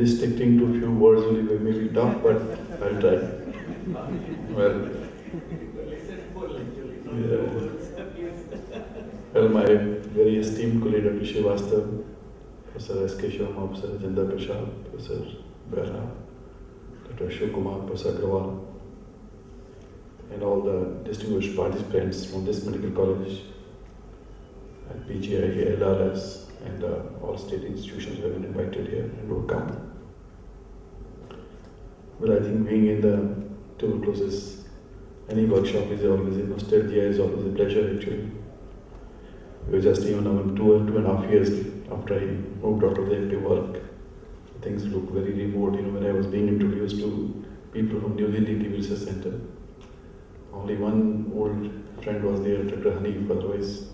restricting to a few words will be tough, but I'll try. Well, well, my very esteemed colleague Dr. Srivastava, Professor S.K. Sharma, Professor Rajendra Prasad, Professor Behra, Dr. Ashok Kumar, Professor Agrawal, and all the distinguished participants from this medical college at PGI, LRS, and all state institutions who have been invited here and will come. Well, I think being in the tuberculosis, any workshop is always a nostalgia, is always a pleasure actually. We were just even 2.5 years after I moved out of the active work. Things looked very remote, when I was being introduced to people from New Delhi TB Research Center. Only one old friend was there, Dr. Hanif, otherwise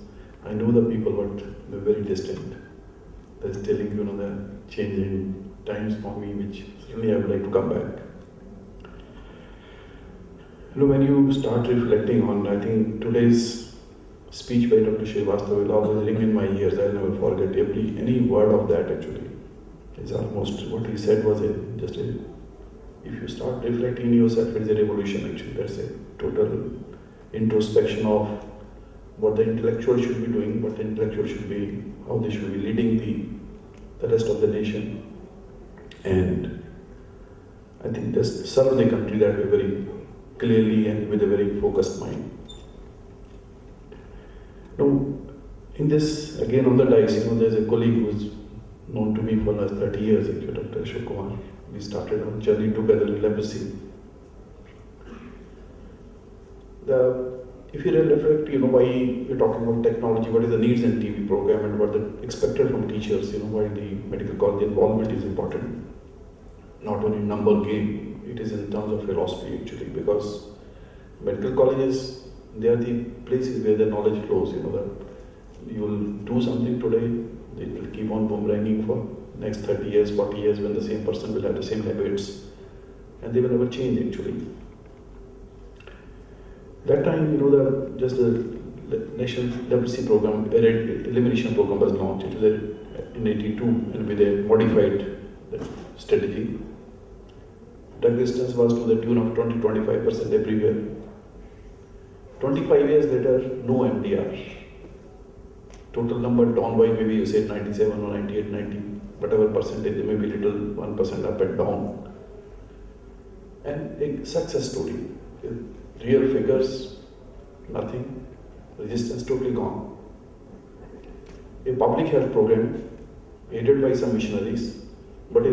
I knew the people, but they were very distant. That's telling the changing times for me, which certainly I would like to come back. When you start reflecting on, I think today's speech by Dr. Srivastava will always ring in my ears. I'll never forget any word of that actually. It's almost what he said was if you start reflecting in yourself, it is a revolution actually. That's a total introspection of what the intellectual should be doing, what the intellectual should be, how they should be leading the rest of the nation. And I think this serves the country that way very clearly and with a very focused mind. Now, in this, again on the dice, there's a colleague who is known to me for the last 30 years, actually, Dr. Ashok Kumar. We started our journey together in leprosy. If you reflect, why we're talking about technology, what is the needs in TB program and what is expected from teachers, why the medical college involvement is important. Not only number game, it is in terms of philosophy actually, because medical colleges, they are the places where the knowledge flows, that you will do something today, it will keep on boomeranging for next 30 years, 40 years, when the same person will have the same habits, and they will never change actually. That time, the National Leprosy Program, Elimination Program was launched. It was in 82 and with a modified strategy. Drug resistance was to the tune of 20-25% everywhere. 25 years later, no MDR. Total number down by maybe you say 97 or 98, 90, whatever percentage, there may be little 1% up and down. And a success story. Real figures, nothing. Resistance totally gone. A public health program aided by some missionaries, but